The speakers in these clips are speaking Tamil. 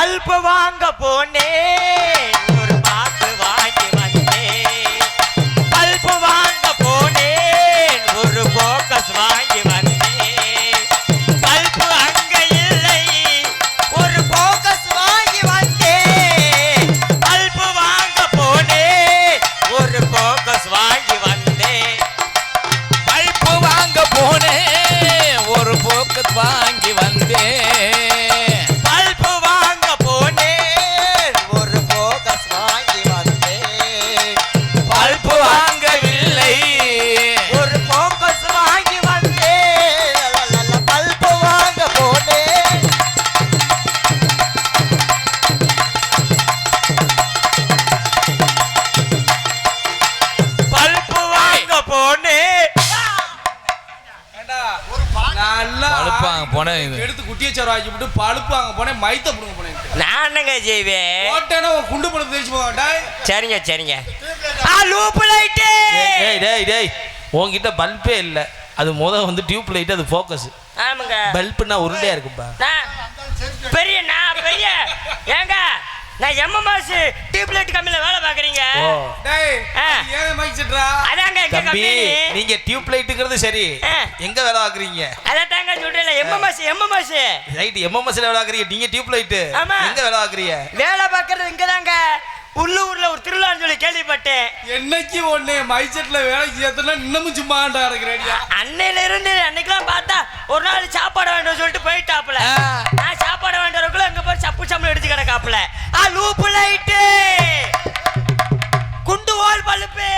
பல்பு வாங்க போனேன் ஒரு பாக்கு வாங்கி வந்தேன். பல்பு வாங்க போனேன் ஒரு போக்கஸ் வாங்கி வந்தேன். பல்பு அங்க இல்லை ஒரு போக்கஸ் வாங்கி வந்தேன். பல்பு வாங்க போனேன் ஒரு போக்கஸ் வாங்கி வந்தேன். பல்பு வாங்க போனேன் ஒரு போக்கஸ் வாங்கி வந்தேன். எடுத்து குட்டியை சோறாக்கி விட்டு பழுப்பு அங்க போனேன் மைத்த புடுங்க போனேன். நான் என்னங்க செய்வேன்? ஓட்டேனா குண்டு பழுப்பு தெரிச்சு போக. சரிங்க சரிங்க. Loop light. டேய் டேய் உன்கிட்ட பல்பே இல்ல. அது வந்து டியூப் லைட், அது ஃபோக்கஸ். ஆமாங்க. பல்ப்னா உருண்டையா இருக்குப்பா. பெரிய ஏங்க நான் எம்எம்எஸ் டியூப் லைட் கம்பெனில வேலை பாக்குறீங்க. டேய் ஏன் மைக் செட்ரா? அதாங்க எங்க கம்பெனி. கம்பெனி. நீங்க டியூப் லைட்ங்கிறது சரி, எங்க வேலை பாக்குறீங்க? அதாங்க சொல்றேன் எம்எம்எஸ் ரைட். எம்எம்எஸ்ல வேலை பாக்குறீங்க, நீங்க டியூப் லைட் எங்க வேலை பாக்குறீங்க? வேலை பாக்குறது இங்கதாங்க உள்ளூர்ல ஒரு திருவிழான்னு சொல்லி கேள்விப்பட்டேன். என்னைக்கு ஒண்ணே மைசெட்ல வேலை செய்யறதுல இன்னமும் சும்மாண்டா இருக்கிறேடியா. அன்னையில இருந்து அன்னைக்கெல்லாம் பார்த்தா ஒரு நாள் சாப்பாடு வேண்டாம் சொல்லிட்டு போயிட்டாப்புல. நான் சாப்பாடு வேண்டறதுக்குள்ள அங்க போய் சப்பு சம்பளம் எடுத்து கிடக்காப்புல. லூப் லைட் குண்டு வால் பல்பு.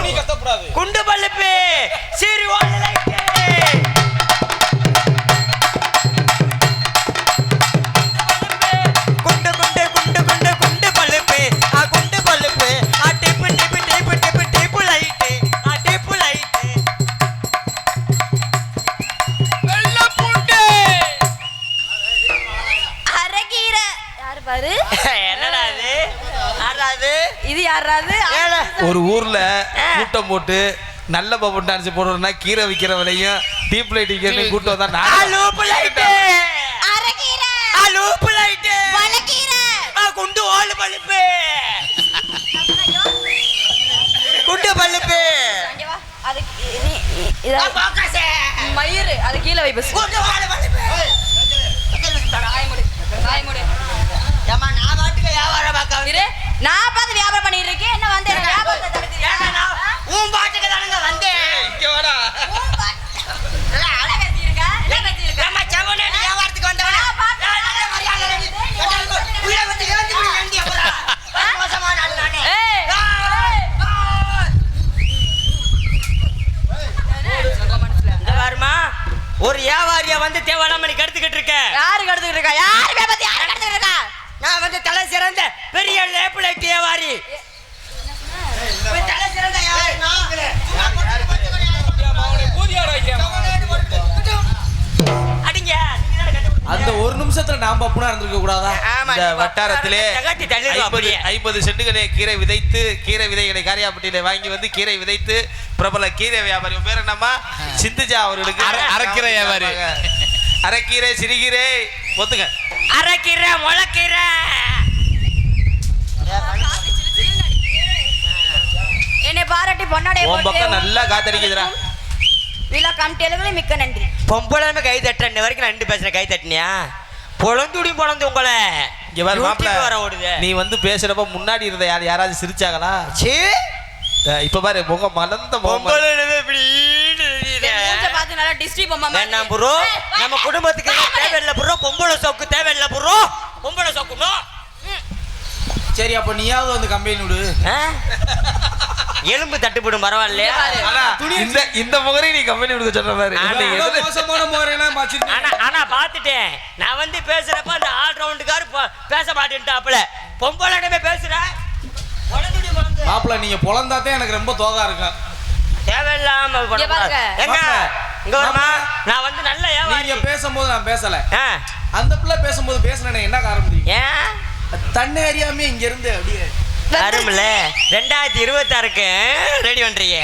நீ கத்தப்படாது. குண்டு பல்பு சீரி வால் லைட். ஒரு ஊர்ல கூட்டம் போட்டு நல்ல பப்பன் டான்ஸ் போடுறோம்னா கீரை விக்கிற விலையும் டீப் லைட் விக்கிற கூட்டம் தான். குண்டு வால் பல்பு குண்டு பல்பு மயிறு அது கீழே வை. பஸ் நான் பார்த்து வியாபாரம் பண்ணிட்டு இருக்கேன். என்ன வந்து உன் பாட்டுக்கு தானுங்க வந்தேன். இங்க வாடா. வியாபாரத்துக்கு வந்தவன ஒரு வியாபாரியா வந்து தேவையில்லாம நீ கெடுத்துக்கிட்டு இருக்க. யாரு கெடுத்துக்கிட்டு இருக்கா? யாரு பேபத்தி யாரு கெடுத்துக்கிட்டு இருக்கா? நான் வந்து தலை சிறந்த பெரிய லேப்லைட் வியாபாரி. தலை சிறந்த வியாபாரி அடிங்க. அந்த ஒரு நிமிஷத்துல நாம் பப்புனா இருந்திருக்க கூடாதா? இந்த வட்டாரத்திலே 50 சென்டுகளை கீரை விதைத்து, கீரை விதைகளை காரியாப்பட்டியில வாங்கி வந்து கீரை விதைத்து பிரபல கீரை வியாபாரி பேர் என்னம்மா? சிந்துஜா அவர்களுக்கு அரைக்கீரை வியாபாரி. அரைக்கீரை, சிறுகீரை, ஒத்துங்க. அரைக்கீரை, முளைக்கீரை. என்னை பாராட்டி பொன்னாடை உன் பக்கம் நல்லா காத்தடிக்குதுடா. விழா கமிட்டிகளுக்கு மிக்க நன்றி. பொம்பளை கை தட்டுற வரைக்கும் நான் 2 பேசுறேன். கை தட்டினியா பொழந்துடி பொழந்து உங்களை இங்க வர மாப்பிள்ள வர ஓடுது. நீ வந்து பேசுறப்ப முன்னாடி இருந்த யாராவது சிரிச்சாங்களா? சீ இப்ப பாரு முகம் மலர்ந்த பொம்பளை பார்த்து நல்லா டிஸ்ட்ரிக்ட் பொம்மை வேணாம் ப்ரோ. நம்ம குடும்பத்துக்கு தேவையில்லை ப்ரோ. பொம்பளை சோக்கு தேவையில்லை ப்ரோ. பொம்பளை சோக்குனோ. சரி அப்ப நீயாவது வந்து கம்பெனி விடு. எலும்பு தட்டுப்படும் பரவாயில்லையா? இந்த முகரை நீ கம்பெனி விடுக்க சொல்ற மாதிரி. ஆனா பாத்துட்டேன் நான் வந்து பேசுறப்ப அந்த ஆல் ரவுண்டுக்காரு பேச மாட்டேன்ட்டாப்ல. பொம்பளை பேசுறேன் மாப்பிள்ள. நீங்க பொழந்தாத்தே எனக்கு ரொம்ப தோகா இருக்கும். தேவையில்லாம நான் வந்து நல்ல நீங்க பேசும்போது நான் பேசல. அந்த பிள்ளை பேசும்போது பேசுனேன். என்ன காரணம்? ஏன் தன்னை அறியாமே இங்க இருந்து அப்படியே வரும்ல 2026க்கு ரெடி பண்றீங்க.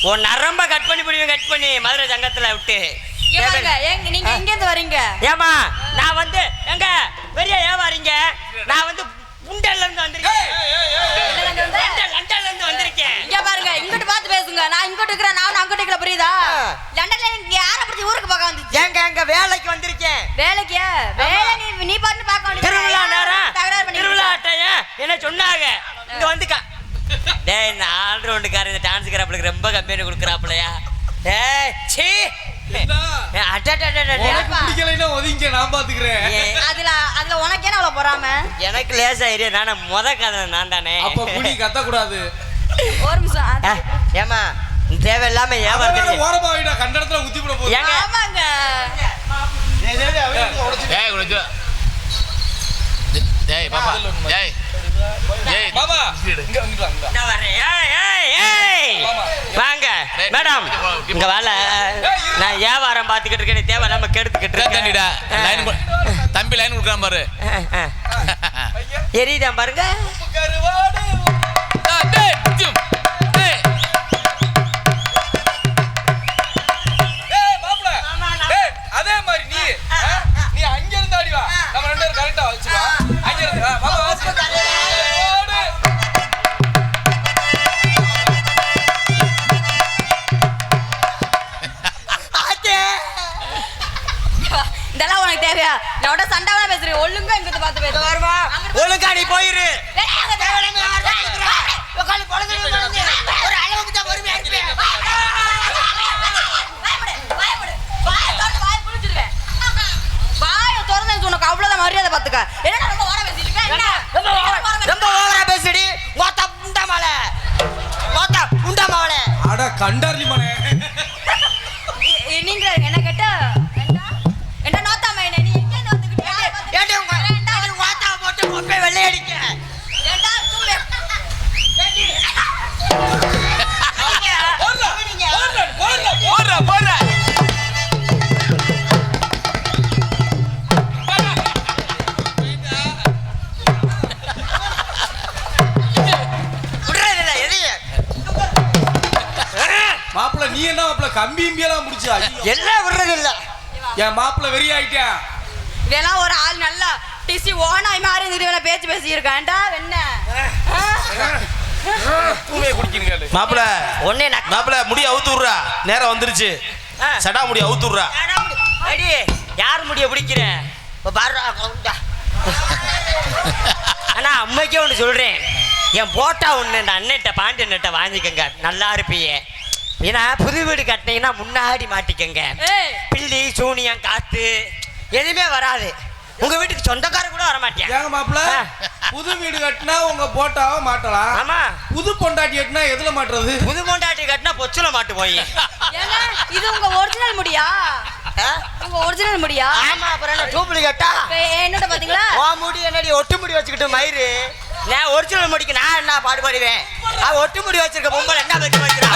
உன் நரம்ப கட் பண்ணி மதுரை சங்கத்துல விட்டு இங்க பாருங்க, நீங்க எங்க இருந்து வரீங்க? ஏமா நான் வந்து எங்க பெரிய ஏவாரிங்க, நான் வந்து புண்டல்ல இருந்து வந்திருக்கேன். லண்டன்ல இருந்து வந்திருக்கேன். இங்க பாருங்க, இங்கிட்டு பார்த்து பேசுங்க. நான் இங்கிட்டு இருக்கிறேன், நான் அங்கிட்டு இருக்கிற, புரியுதா? லண்டன்ல நீங்க யாரை பத்தி ஊருக்கு பார்க்க வந்து? ஏங்க எங்க வேலைக்கு வந்திருக்கேன். வேலைக்கு? வேலை நீ பாட்டு பார்க்க வேண்டியது. திருவிழா நேரம் தகராறு பண்ணி திருவிழா அட்டையா என்ன சொன்னாங்க இங்க வந்துக்கா. டேய் இந்த ஆல்ரவுண்டுக்காரர் இந்த டான்ஸ் கிராப்ளுக்கு ரொம்ப கம்பெனி கொடுக்குறாப்லையா? டேய் சீ ஒதுங்க, நான் பாத்துக்கிறேன். அதுல உனக்கு என்ன அவ்வளவு பொறாம? எனக்கு லேசா ஏரியா நானே முத கதை நான் தானே. அப்ப குடி கத்த கூடாது. ஒரு நிமிஷம். ஏமா தேவையில்லாம ஏன் ஓரமா விட கண்ட இடத்துல ஊத்தி போட போகுது. ஆமாங்க. ஏய் பாப்பா, ஏய் ஏய் மாமா இங்க வாங்க. நான் வரேன். வாங்க மேடம் இங்க வால. நான் வியாபாரம் பார்த்துக்கிட்டு இருக்கேன், தேவையில்லாம கெடுத்துக்கிட்டு இருக்கேன். தம்பி லைன் கொடுக்குறான் பாரு. எரியுதான் பாருங்க. அதே மாதிரி நீ அங்க இருந்து ஆடி வா, நம்ம ரெண்டு பேரும் கரெக்டா வச்சுக்கலாம். அங்க இருந்து மாமா இதெல்லாம் உனக்கு தேவையா? நான் சண்டாவா பேசுறேன். ஒழுங்கா இங்கிட்டு பார்த்து பேச வருமா? ஒழுங்கா நீ போயிரு. ஒரு அளவுக்கு தான் பொறுமையா இருப்பேன். உனக்கு அவ்வளவுதான் மரியாதை பாத்துக்க. என்ன ரொம்ப ஓவரா பேசிட்டு இருக்க? ரொம்ப ஓவரா பேசிடி. மொத்த புண்டமால அட கண்டார்லி மனே. நீங்க என்ன கேட்ட என்ன நோத்தாம என்ன நீ எங்க இருந்து வந்துக்கிட்ட? ஏடி உங்க வாத்தா போட்டு கொப்பை வெள்ளை அடிக்க. ஏண்டா தூமே. போறா மாப்பிள்ள நீ என்ன மாப்பிள்ள கம்பி இம்பியெல்லாம் முடிச்சா? எல்லாம் விடுறது இல்ல. என் மாப்பிள்ள வெறி ஆயிட்டேன். இதெல்லாம் ஒரு ஆள் நல்லா டிசி ஓனாய் மாதிரி இருந்துட்டு பேச்சு பேசி இருக்கான்டா. என்ன தூமே குடிக்கிறீங்க மாப்பிள்ள ஒண்ணே மாப்பிள்ள முடி அவுத்து விடுறா, நேரம் வந்துருச்சு. சடா முடி அவுத்து விடுறா. அடி யார் முடிய பிடிக்கிற? பாரு அண்ணா அம்மைக்கே ஒன்று சொல்றேன். என் போட்டா ஒன்று இந்த அண்ணன்ட்ட பாண்டியன்ட்ட வாங்கிக்கங்க, நல்லா இருப்பீங்க. ஏன்னா புது வீடு கட்டினீங்கன்னா முன்னாடி மாட்டிக்கங்க. பில்லி சூனியம் காத்து எதுவுமே வராது. உங்க வீட்டுக்கு சொந்தக்காரர் கூட வர மாட்டேன். ஏங்க மாப்பிள்ள புது வீடு கட்டினா உங்க போட்டாவை மாட்டலாம். ஆமா. புது பொண்டாட்டி கட்டினா எதுல மாட்டுறது? புது பொண்டாட்டி கட்டினா பொச்சுல மாட்டு போய். இது உங்க ஒரிஜினல் முடியா? உங்க ஒரிஜினல் முடியா? ஆமா. அப்புறம் என்ன டூப்ளிகேட்டா? என்னோட பாத்தீங்களா? ஓ முடி என்னடி ஒட்டு முடி வச்சுக்கிட்டு மயிறு. நான் ஒரிஜினல் முடிக்கு நான் என்ன பாடுபடுவேன்? ஒட்டு முடி வச்சிருக்க பொம்பளை என்ன வச்சு வச்சிருக்கா?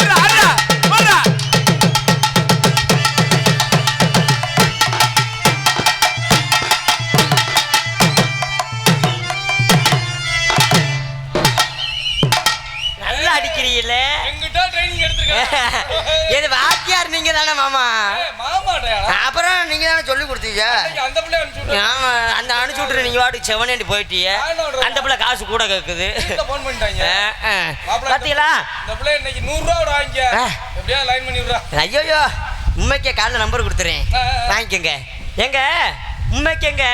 நல்லா அடிக்கிறீங்களே. இது வாத்தியார் நீங்க தானே மாமா? அப்புறம் நீங்க தானே சொல்லி கொடுத்தீங்க. ஆமா அந்த அனுப்பிச்சு விட்டுரு. நீங்க வாட்டுக்கு செவனேண்டி போயிட்டீங்க. அந்த பிள்ளை காசு கூட கேக்குது. பாத்தீங்களா? ஐயோ உண்மைக்கே காலைல நம்பர் கொடுத்துறேன், வாங்கிக்கோங்க. எங்க உண்மைக்கேங்க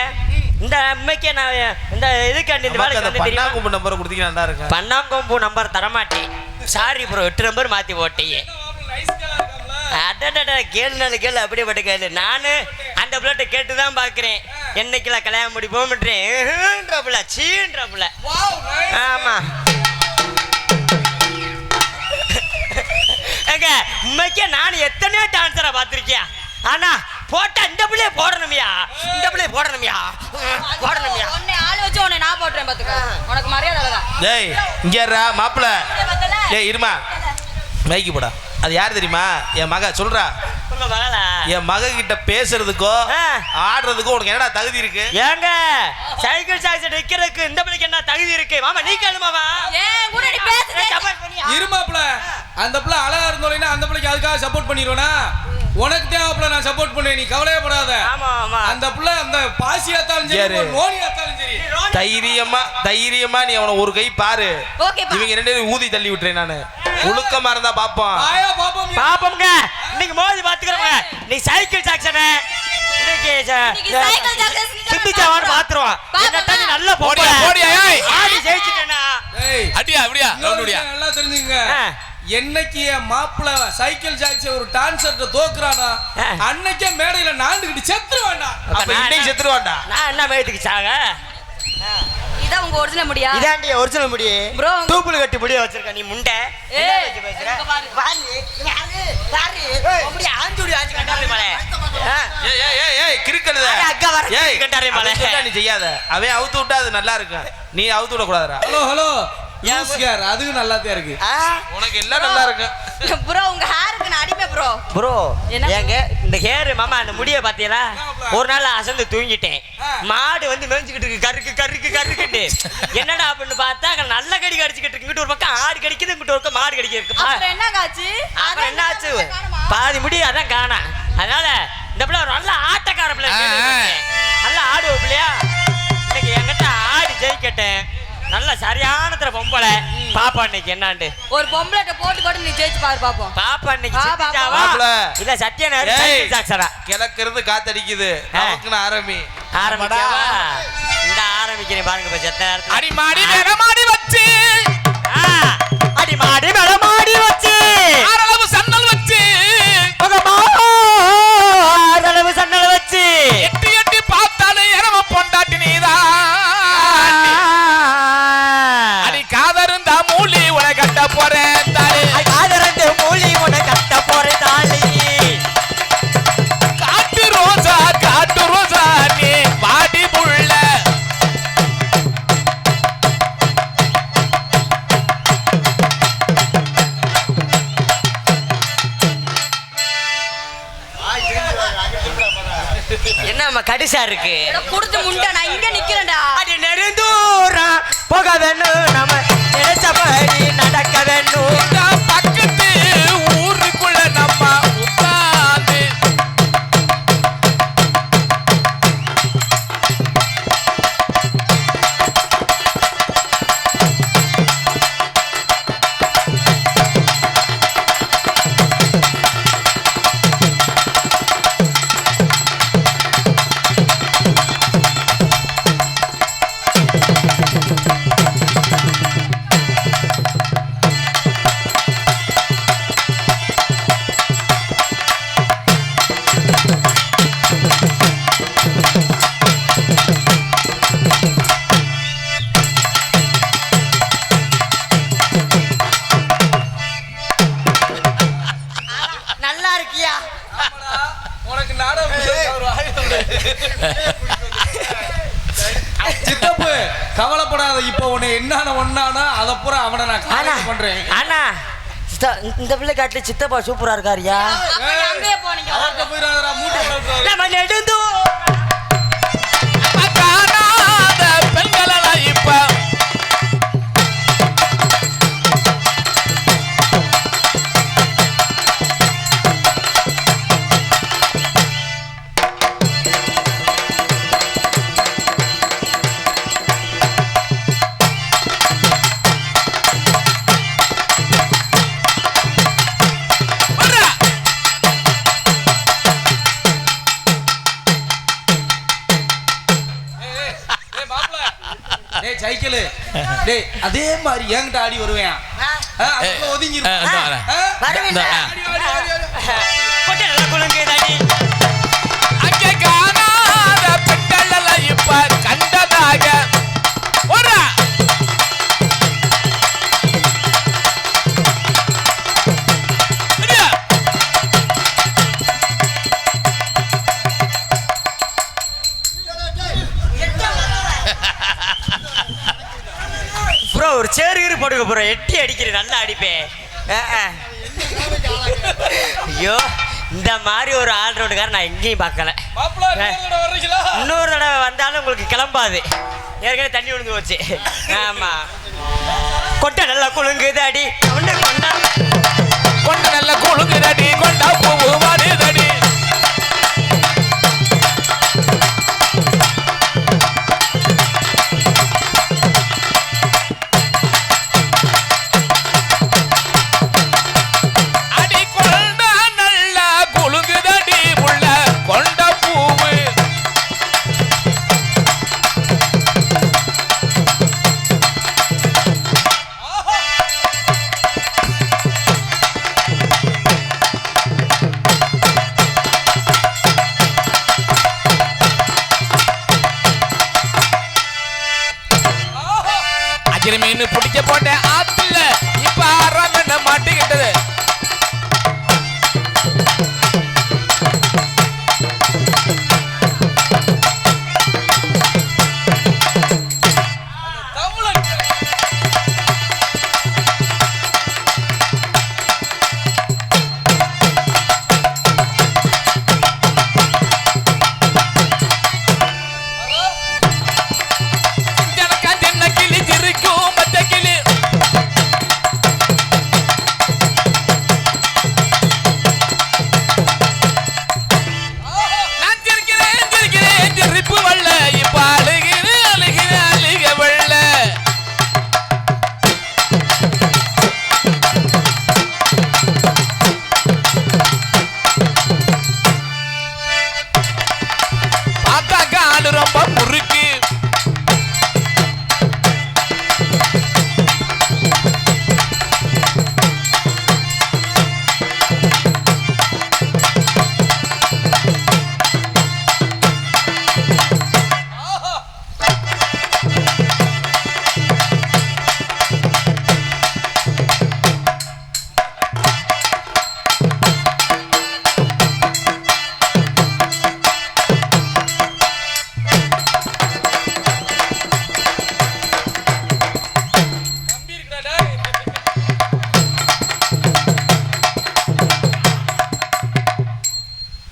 இந்த உண்மைக்கே நான் இந்த இதுக்காண்டி இந்த வேலைக்கு வந்து பன்னாங்கொம்பு நம்பர் கொடுத்தீங்கன்னா நல்லா இருக்கு. பன்னாங்கொம்பு நம்பர் தரமாட்டேன். சாரி ப்ரோ 8 நம்பர் மாத்தி போட்டீங்க. அடடட கேளு அப்படியே பட்டு கேளு. நானு அந்த பிள்ளைட்ட கேட்டுதான் பாக்குறேன். என்னைக்குல கல்யாணம் முடிப்போம்ன்றப்புல சீன்றப்புல. ஆமா எங்க உண்மைக்கே நான் எத்தனையோ டான்ஸரை பார்த்திருக்கியா. ஆனா போட்டா இந்த பிள்ளைய போடணுமியா, இந்த பிள்ளைய போடணுமியா. உன்னை ஆளு வச்சு உன்னை நான் போட்டுறேன் பாத்துக்க. உனக்கு மரியாதை இல்ல. டேய் இங்க இருடா மாப்பிள்ள. டேய் இருமா மைக்கு போடா. அது யார் தெரியுமா? என் மக சொல்றா. என் மக கிட்ட பேசுறதுக்கோ ஆடுறதுக்கோ உனக்கு என்னடா தகுதி இருக்கு? ஏங்க சைக்கிள் சாக்ஸ் நிக்கிறதுக்கு இந்த பிள்ளைக்கு என்ன தகுதி இருக்கு? மாமா நீ கேளு மாமா. ஏன் கூட நீ பேசுற? இருமாப்ல அந்த பிள்ளை அழகா இருந்தோம்னா அந்த பிள்ளைக்கு அதுக்காக சப்போர்ட் பண்ணிடுவேனா? உனக்கு தேவைப்பட நான் சப்போர்ட் பண்ணேன், நீ கவலையப்படாத. ஆமா ஆமா. அந்த புள்ள அந்த பாசியாத்தாலும் சரி நோனியாத்தாலும் சரி தைரியமா நீ அவனை ஒரு கை பாரு. ஓகேப்பா. இவங்க ரெண்டு பேரும் ஊதி தள்ளி விட்டுறேன் நானு. ஒழுக்கமா இருந்தா பாப்போம். ஆயா பாப்போம். பாப்போம்ங்க. இன்னைக்கு மோதி பாத்துக்கறோங்க. நீ சைக்கிள் ஜாக்சன் இன்னைக்கு சைக்கிள் ஜாக்சன் சிந்திச்சாவான்னு பாத்துறோம். என்னடா நீ நல்ல போடியா போடியா. போடியா ஏய் ஆடி ஜெயிச்சிட்டேனா. ஏய் அடியா அப்படியா ரவுண்டுடியா நல்லா தெரிஞ்சுங்க. என்னைக்கு என் மாப்பிள்ள சைக்கிள் ஜாக்சன் ஒரு டான்சர்ட்ட தோக்குறானா அன்னைக்கே மேடையில நாண்டுகிட்டு செத்துருவான்டா. அப்ப இன்னைக்கு செத்துருவான்டா. நான் என்ன மேயத்துக்கு சாக? இதான் உங்க ஒரிஜினல் முடியா? இதாண்டி ஒரிஜினல் முடி. ப்ரோ தூப்புல கட்டி முடிய வச்சிருக்க நீ முண்டை. ஏய் பேசுற இங்க பாரு. பாரு முடி ஆஞ்சுடி ஆஞ்சு கண்டாரே மலே. ஏய் கிறுக்கனத. அக்கா வர கண்டாரே மலே. நீ செய்யாத. அவன் அவுத்து விட்டா அது நல்லா இருக்கும். நீ அவுத்து விட கூடாதுடா. ஹலோ யூஸ்கார் அதுவும் நல்லாதான் இருக்கு. உனக்கு எல்லாம் நல்லா இருக்கு. ப்ரோ உங்க ஹேருக்கு நான் அடிமை ப்ரோ. ப்ரோ என்ன? ஏங்க இந்த ஹேர் மாமா அந்த முடிய பாத்தீங்களா? ஒரு நாள் அசந்து தூங்கிட்டேன். மாடு வந்து மேய்ஞ்சிக்கிட்டு இருக்கு கருக்கு. என்னடா அப்படின்னு பார்த்தா நல்ல கடி கடிச்சிக்கிட்டு இருக்கு. இங்கிட்ட ஒரு பக்கம் ஆடு கடிக்குது, இங்கிட்ட ஒரு பக்கம் மாடு கடிக்குது. அப்புறம் என்னங்காச்சு? அப்புறம் என்னாச்சு? பாதி முடி அதான் காணா. அதனால இந்த பிள்ளை ஒரு நல்ல ஆட்டக்கார பிள்ளை, நல்லா ஆடுவ பிள்ளையா. இன்னைக்கு என்கிட்ட ஆடி ஜெயிக்கட்டேன். நல்ல சரியானத்துல பொம்பளை பாப்பா இன்னைக்கு என்னாண்டு ஒரு பொம்பளைட்ட போட்டு நீ ஜெயிச்சு பாரு பாப்போம். பாப்பா இன்னைக்கு வா, சித்திச்சாவா? பாப்பா. இல்ல சத்யநாராயண சைக்கிள் ஜாக்சனா கிழக்கிறது காத்தடிக்குது. நமக்குன்னு ஆரம்பிச்சாவா? இந்த ஆரம்பிக்கிறேன் பாருங்க இப்ப செத்த நேரத்துல. அடி மாடி மேல மாடி வச்சு அடி மாடி மேல மாடி வச்சு ஆறளவு சன்னல் வச்சு ஆறளவு சன்னல் வச்சு எட்டி எட்டி பார்த்தாலே இரவ பொண்டாட்டி நீதான். அடி காதருந்தா மூலி உன கட்ட போறேன் தாலி. காதரண்டு மூலி உன கட்ட போறேன் தாலி. காட்டு ரோசா நீ பாடி புள்ள. என்னம்மா கடிசா இருக்கு? குடுத்து முண்டை நான் இங்க நிக்கிறேன்டா. அடி நெடுந்தூரம் போக வேணும், நம்ம நினைச்சபடி நடக்க வேணும். இந்த பக்கத்து ஊருக்குள்ள நம்ம உட்கார்ந்து நல்லா இருக்கியா? உனக்கு நாடகம் சித்தப்பு கவலைப்படாத. இப்ப உன்னை என்னன்னா ஒன்னானா அத பூரா அவனை நான் காரணம் பண்றேன். அண்ணா இந்த பிள்ளை காட்டுல சித்தப்பா சூப்பரா இருக்காருயா. அங்கே போனீங்க. அவர்கிட்ட போயிடாதடா, மூட்டை வளர்த்துறாரு. நம்ம நெடுந்தூரம் காணாத பெண்களெல்லாம் இப்ப டேய் சைக்கிள் டேய் அதே மாதிரி என்கிட்ட ஆடி வருவேன். ஒதுங்கி அங்கே காணாத பெண்களெல்லாம் இப்ப கண்டதாக ஒரு ப்ரோ ஒரு சேருகிறு போடுங்க ப்ரோ. எட்டி அடிக்கிறேன், நல்லா அடிப்பேன். ஐயோ இந்த மாதிரி ஒரு ஆல்ரவுண்டுக்கார நான் எங்கேயும் பார்க்கல. இன்னொரு தடவை வந்தாலும் உங்களுக்கு கிளம்பாது. ஏற்கனவே தண்ணி விழுந்து போச்சு. ஆமா கொட்டை நல்லா குலுங்குது அடி. கொண்ட நல்ல குழுங்குதடி கொண்டா பூவு வருதடி. பொண்ணு ரொம்ப முறுக்கு.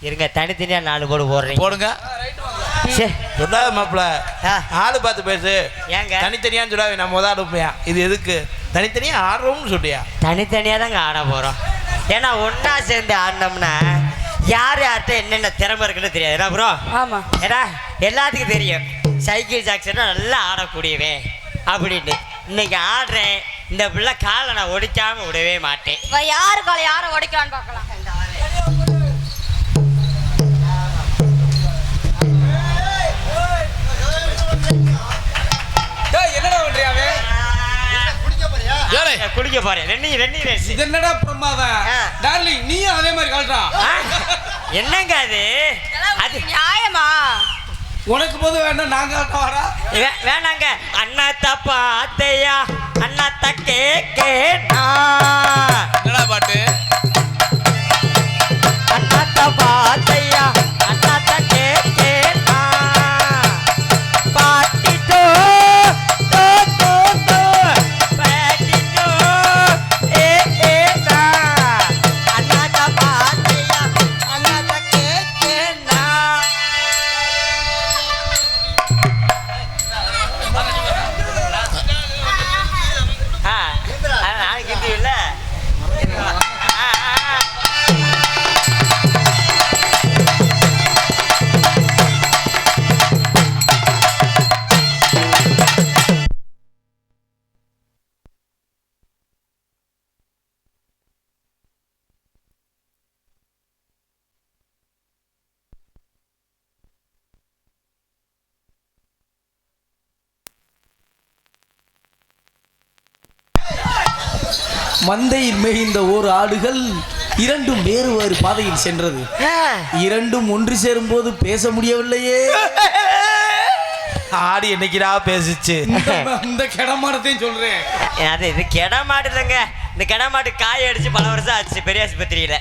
இருங்க, தனித்தனியா 4 போடு போடுறீங்க. போடுங்க. சொல்லாத மாப்பிள்ள, ஆளு பார்த்து பேசு. ஏங்க தனித்தனியான்னு சொல்லாவே நான் முதல் அனுப்பியா. இது எதுக்கு தனித்தனியா ஆடுறோம்னு சொல்லியா? தனித்தனியா தாங்க ஆட போறோம். ஏன்னா ஒன்னா சேர்ந்து ஆடினோம்னா யார் யார்கிட்ட என்னென்ன திறமை இருக்குன்னு தெரியாது. என்ன ப்ரோ? ஆமா. ஏன்னா எல்லாத்துக்கும் தெரியும் சைக்கிள் ஜாக்சன் நல்லா ஆடக்கூடியவே அப்படின்னு. இன்னைக்கு ஆடுறேன். இந்த பிள்ளை காலை நான் ஒடிக்காம விடவே மாட்டேன். யாரு காலை யாரை உடைக்கலான்னு பார்க்கலாம். என்னடா பண்றியாவே? குளிக்க போறேன். இது என்னடா பிரமாதம்? டார்லிங் நீயும் அதே மாதிரி கழட்டா. என்னங்க அது? அது நியாயமா? உனக்கு போது வேண்டாம், நான் கழட்ட வரா. வேணாங்க. அண்ணா தப்பா அத்தையா அண்ணா தக்கே கேட்டா. என்னடா பாட்டு? அண்ணா தப்பா அத்தையா அண்ணா தக்கே கேட்டா. பாட்டிட்டோ தோ தோ தோ பாட்டிட்டோ ஏ ஏடா. அண்ணா தப்பா அத்தையா அண்ணா தக்கே கேட்டா. நாளைக்கு இல்ல. மந்தையில் மேய்ந்த ஓர் ஆடுகள் இரண்டும் வேறு வேறு பாதையில் சென்றது. இரண்டும் ஒன்று சேரும் போது பேச முடியவில்லையே. ஆடு என்னைக்குடா பேசிச்சு? இந்த கிடமாடத்தையும் சொல்றேன். அது இது கிடமாடு இல்லைங்க. இந்த கிடமாடு காய அடிச்சு பல வருஷம் ஆச்சு பெரிய ஆஸ்பத்திரியில.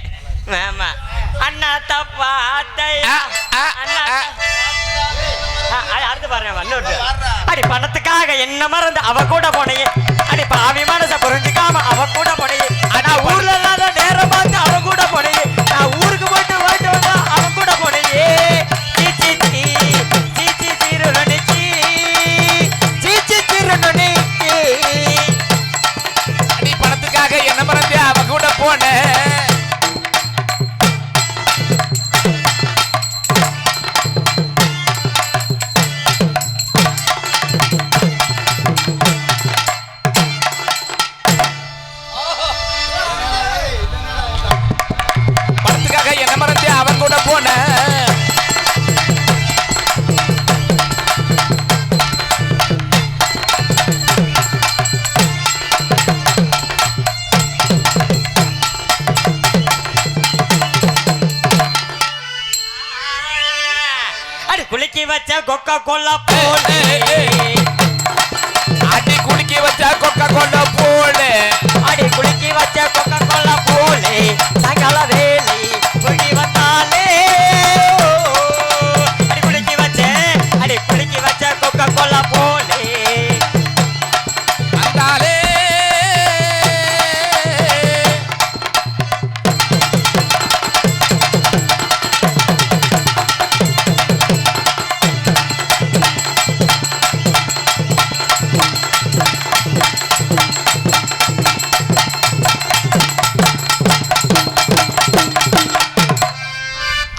ஆமா. அண்ணா தப்பா அத்தையா அண்ணா அடுத்து பாருங்க. இன்னொரு அடி பணத்துக்காக என்ன மறந்து அவ கூட போனையே. அடி பாவி மனச புரிஞ்சுக்காம அவ கூட போனையே. ஆனா ஊர்ல இல்லாத நேரம் பார்த்து அவ கூட போனையே. நான் ஊருக்கு போயிட்டு வந்தா அவ கூட போனையே. சீச்சி சீச்சி திருநொச்சி சீச்சி திருநொச்சி. அடி பணத்துக்காக என்ன மறந்து அவ கூட போனேன். அவன் கூட போன அடி குளிக்கி வச்ச கொக்கா கோலா போல. அடி குளிக்கி வச்ச கொக்கா கோலா போல. அடி குளிக்கி வச்ச கொக்கா கோலா போல. சாயங்கால வேலை குளிக்கி வந்தாலே. அடி குளிக்கி வச்ச கொக்கா கோலா போல. அந்தாலே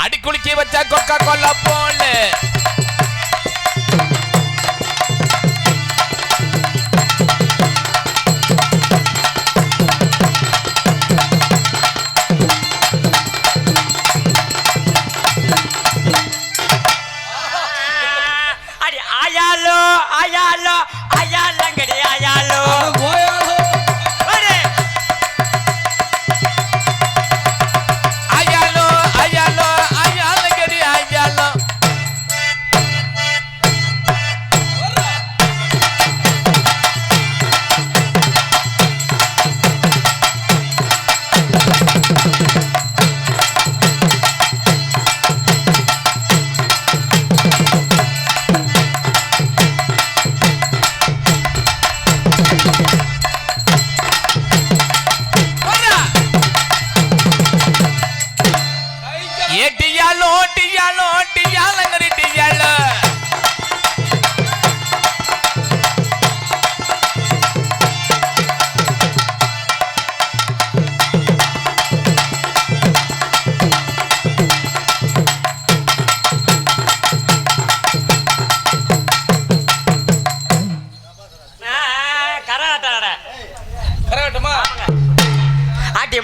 அடி குளிக்கி வச்ச கொக்கா கோலா போல.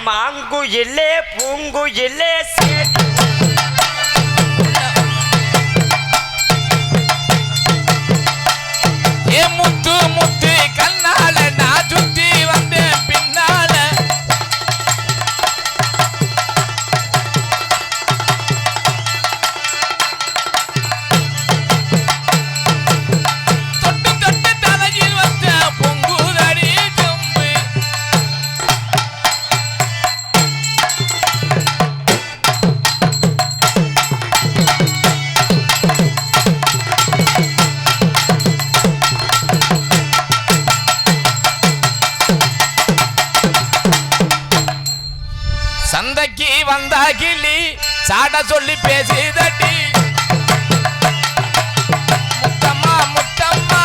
மாங்குயிலே பூங்குயிலே ஏ முத்து முத்து கண்ணால நான் சுத்தி வந்தேன் பின்னால தொட்டு தொட்டு தலையில் வந்த பொங்குதடி கொம்பு சந்தைக்கு வந்தா கிளி சாட சொல்லி பேசிதடி முத்தம்மா முத்தம்மா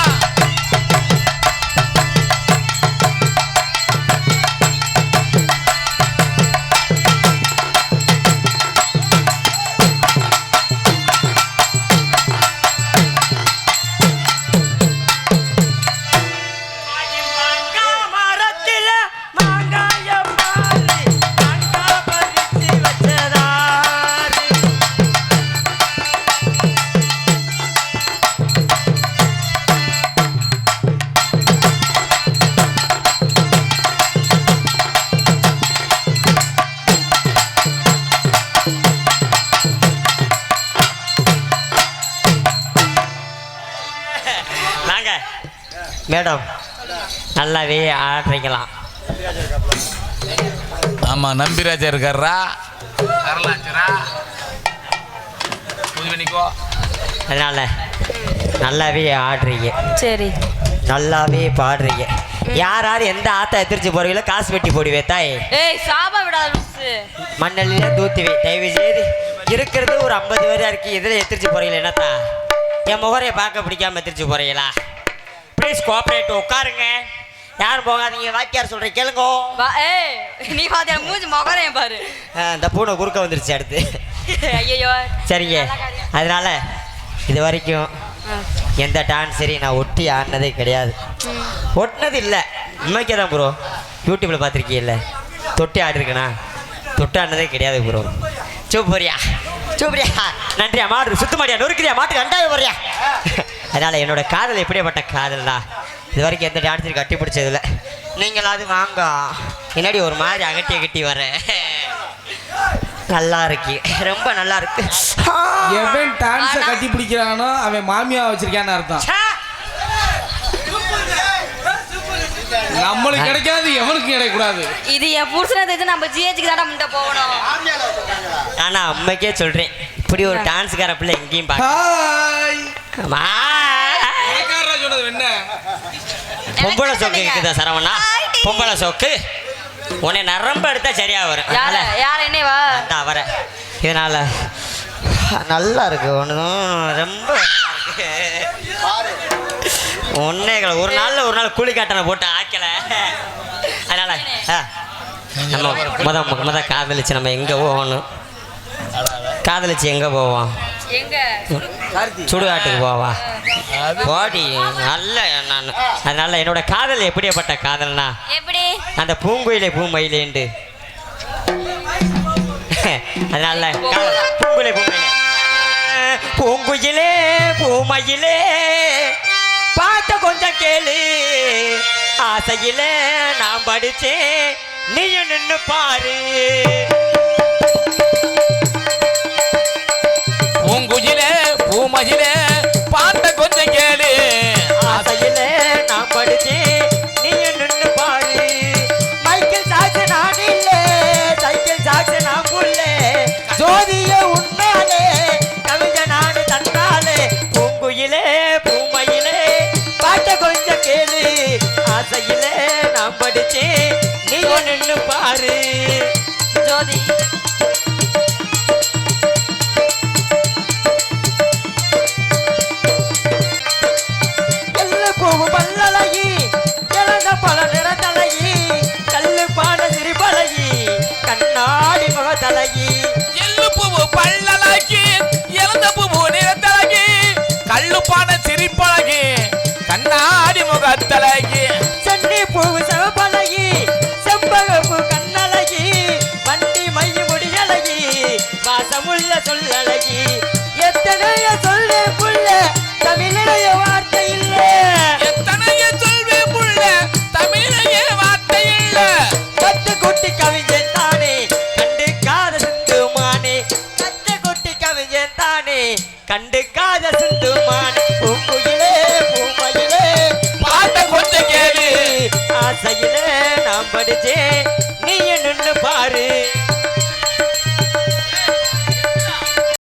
மரத்தில மாங்காய பாரு மாங்கா பறித்து வச்சதாரு வாங்க மேடம் நல்லாவே ஆடுறீங்களாம். ஆமா நம்பிராஜா இருக்காரா வரலாச்சரா புதுவனிக்கோ அதனால நல்லாவே ஆடுறீங்க, சரி நல்லாவே பாடுறீங்க. யார் எந்த ஆத்தா எத்திரிச்சு போறீங்களோ காசு வெட்டி போடுவே தாய். ஏய் சாபா விடாத மண்ணெல்லாம் தூத்துவே தயவு செய்து இருக்கிறது ஒரு 50 பேரா இருக்கு. இதில் எத்திரிச்சு போறீங்களா என்னத்தா? என் முகரையை பார்க்க பிடிக்காம எத்திரிச்சு போறீங்களா? ப்ளீஸ் கோஆப்ரேட், உட்காருங்க. யாரும் போகாதீங்க. வாக்கியார் சொல்றேன் கேளுங்க. ஏய் நீ பாத்தியா மூஞ்சி மொகரையும் பாரு. இந்த பூனை குறுக்க வந்துருச்சு அடுத்து. ஐயோ சரிங்க. அதனால இது வரைக்கும் எந்த டான்ஸரி நான் ஒட்டி ஆடினதே கிடையாது. ஒட்டினது இல்லை, உண்மைக்கே தான் ப்ரோ. யூடியூப்பில் பார்த்துருக்கீல்ல, தொட்டி ஆடிருக்கேனா? தொட்டு ஆடினதே கிடையாது ப்ரோ. சூப்பரியா சூப்பரியா, நன்றியா. மாடு சுத்தமாடியா நொறுக்கிறியா, மாட்டுக்கு அண்டாவே போறியா. அதனால் என்னோட காதல் எப்படியாப்பட்ட காதல்னா, இது வரைக்கும் எந்த டான்ஸரி கட்டி பிடிச்சதில்லை. நீங்களாவது வாங்க. என்னடி ஒரு மாதிரி அகட்டி வரேன். நல்லா இருக்கு, ரொம்ப நல்லா இருக்கு. எவன் டான்ஸை கட்டி பிடிக்கிறானோ அவன் மாமியா வச்சிருக்கான்னு அர்த்தம். நம்மளுக்கு கிடைக்காது, எவனுக்கு கிடைக்கூடாது. இது என் புருஷனை தெரிஞ்சு நம்ம ஜிஹெச்சுக்கு தானே முன்ன போகணும். ஆனா அம்மைக்கே சொல்றேன், இப்படி ஒரு டான்ஸ்கார பிள்ளை எங்கேயும் ஹாய் பார்க்க. சொன்னது என்ன? பொம்பளை சோக்கு இருக்குதா சரவணா? பொம்பளை சோக்கு உன்னை நரம்பு எடுத்தா சரியா வரும். யார் என்னவா வர இதனால நல்லா இருக்கு. ஒன்றும் ரொம்ப ஒன்னே ஒரு நாள் கூலி காட்டனை போட்டு ஆக்கல. அதனால நம்ம முத காதலிச்சு நம்ம எங்க போகணும்? காதலிச்சு எங்க போவோம்? சுடுகாட்டுக்கு போவா போடி நல்ல. நான் அதனால என்னோட காதல் எப்படியாப்பட்ட காதல்னா, எப்படி அந்த பூங்குயிலே பூமயிலேண்டு. அதனால பூங்குயிலே பூங்குயிலே பூமயிலே பாட்ட கொஞ்சம் கேளு. ஆசையிலே நான் படிச்சேன், நீயும் நின்னு பாரு. பூங்குயிலே பூமயிலே பாட்ட கொஞ்சம் கேளு. ஆசையிலே நான் படிச்சேன், நீயும் நின்னு பாரு. மைக்கேல் ஜாக்சன் நான் இல்லை, சைக்கிள் ஜாக்சன் நான் புள்ளே. ஜோதிய உன்னாலே கவிஞ நாடு தன்னாலே. பூங்குயிலே பூமயிலே பாட்ட கொஞ்சம் கேளு. ஆசையிலே நான் படிச்சேன், நீயும் நின்னு பாரு. ஜோதி பல்லழகி இழந்த பல நிறத்தழகி, கல்லு பாட சிரிப்பழகி, கண்ணாடி முகத்தழகி. எள்ளு பூவு பல்லழகி இறந்த பூவு நிறத்தழகி, கள்ளுப்பான சிரிப்பழகி, கண்ணாடி முகத்தழகி. சென்னி பூவு சிவப்பழகி, செம்பகப்பூ கண்ணழகி, சொல்லழகி எத்தனைய சொல்லே புள்ள தமிழைய வார்த்தை இல்ல எத்தனைய சொல்வே புள்ள தமிழையே வார்த்தை இல்ல கத்து குட்டி கவிஞன் தானே கண்டுக்காத சிந்துமானே கத்து குட்டி கவிஞன் தானே கண்டுக்காத சிந்துமானே பூங்குயிலே பூமயிலே பாட்ட கொஞ்சம் கேளு ஆசையிலே நாம் படி